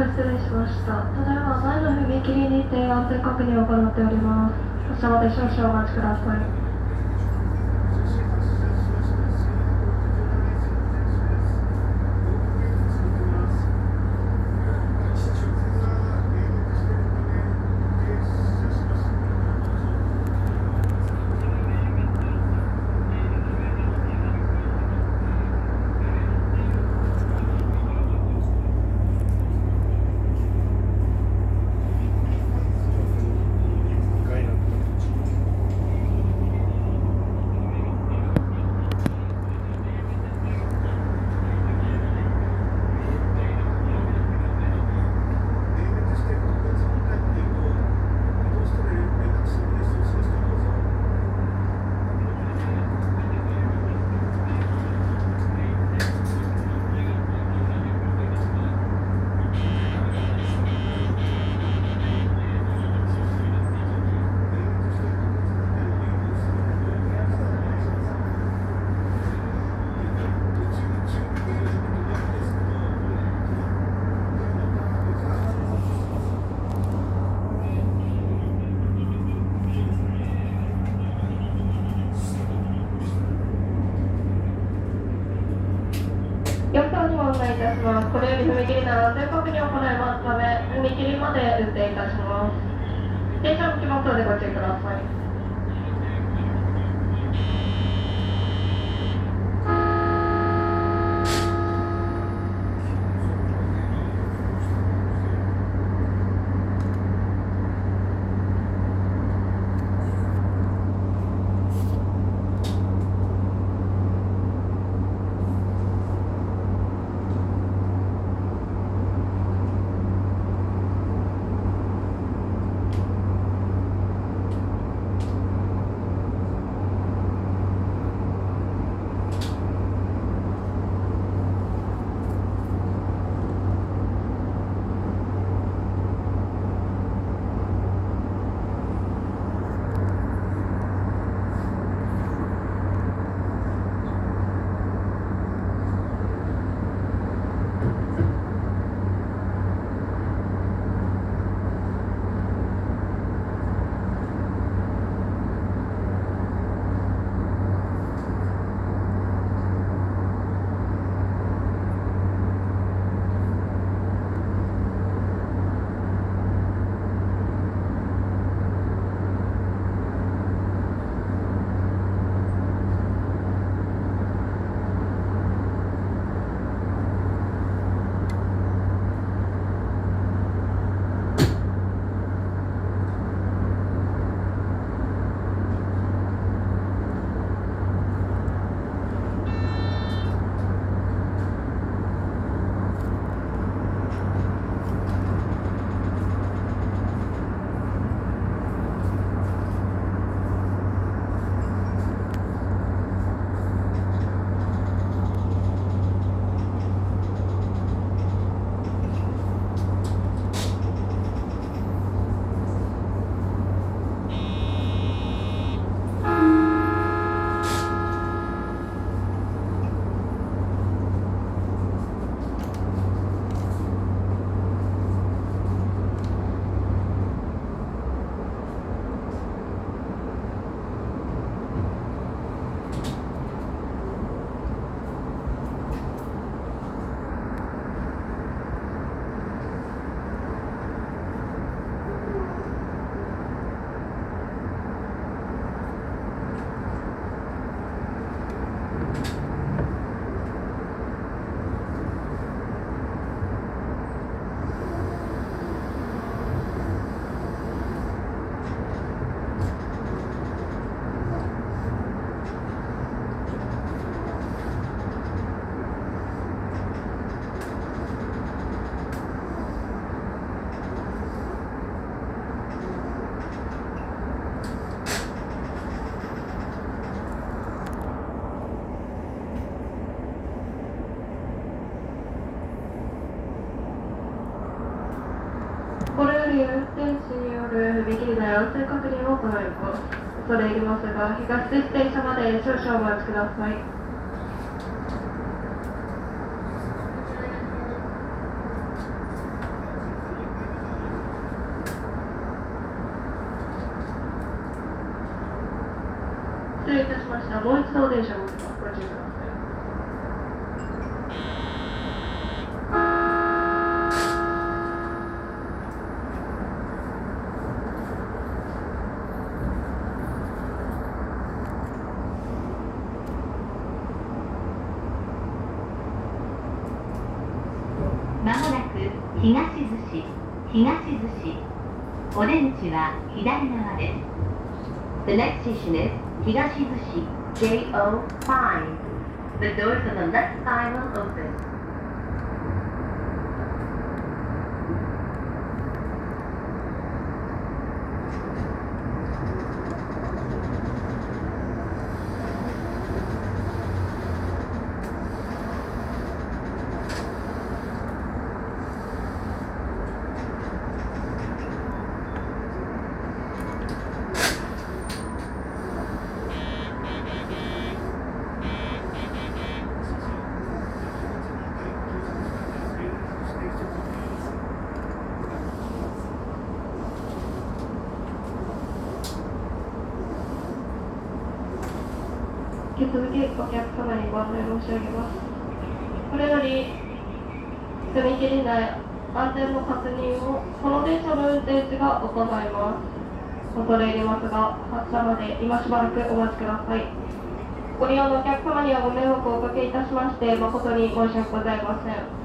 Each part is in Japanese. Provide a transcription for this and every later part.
失礼しました。ただいま前の踏切にて安全確認を行っております。発車まで少々お待ちください。4等にご案内いたします。これより踏切の安全確認を行いますため、踏切まで運転いたします。電車向きますのでご注意ください。これより運転士による踏切内安全確認を行います。恐れ入りますが、東出停車まで少々お待ちください。したらもう一度電車をご注意ください。まもなく東逗子、お出口は左側です。The next station is 東逗子 JO5. The doors on the left side will open. 引き続きお客様にご案内申し上げます。これより踏切内安全の確認をこの電車の運転士が行います。恐れ入りますが、発車まで今しばらくお待ちください。ご利用のお客様にはご迷惑をおかけいたしまして誠に申し訳ございません。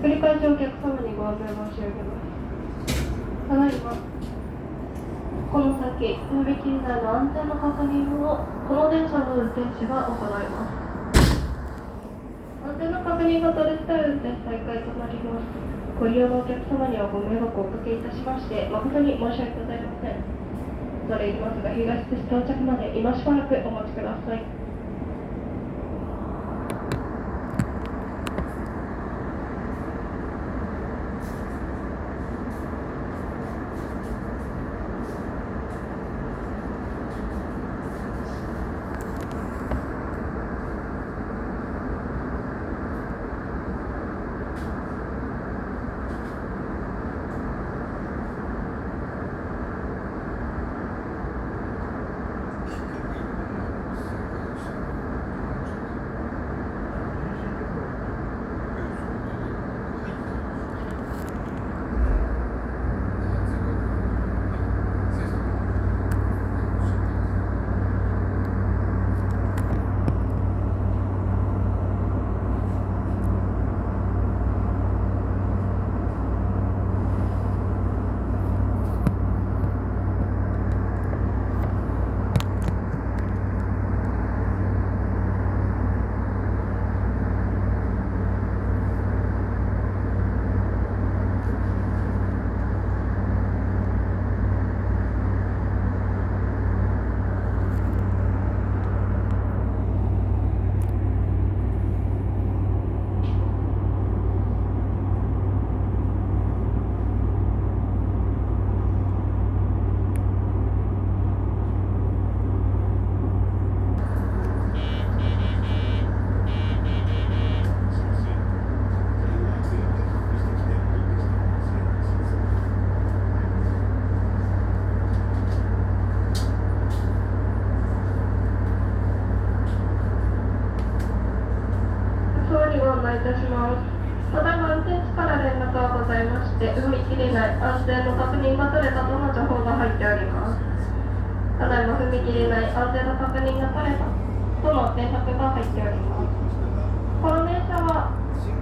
繰り返しお客様にご案内申し上げます。ただいま、この先、踏切内の安全の確認をこの電車の運転士が行います。安全の確認が取れ次第運転再開となります。ご利用のお客様にはご迷惑をおかけいたしまして誠に申し訳ございません。恐れ入りますが、東逗子到着まで今しばらくお待ちください。いたします。ただいま運転士から連絡がございまして、踏切内安全の確認が取れたとの情報が入っております。ただいま踏切内安全の確認が取れたとの連絡が入っております。この電車は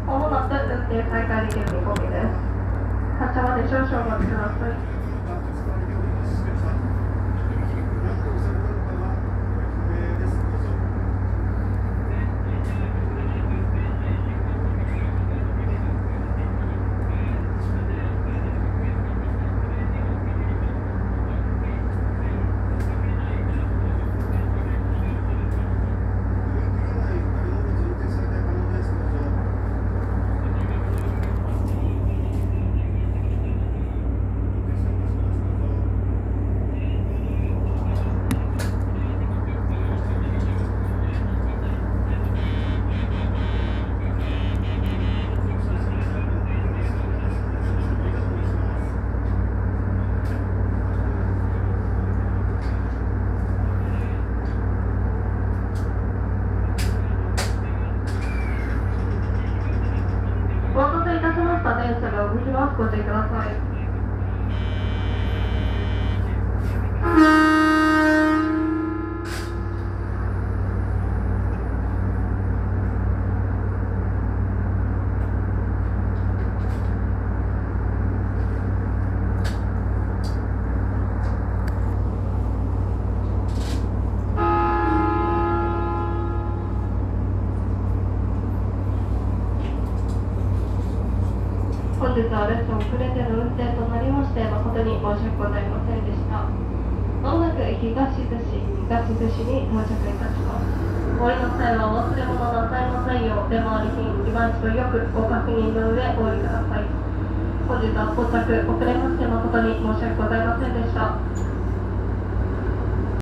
まもなく運転再開できる見込みです。発車まで少々お待ちください。お待たせいたしました。電車が動きます。ご注意ください。本日は列車遅れての運転となりまして誠に申し訳ございませんでした。まもなく東寿司に到着いたします。お降りの際はお忘れ物なさいませんよう出回り品今一度よくご確認の上お降りください。本日は到着遅れまして誠に申し訳ございませんでした。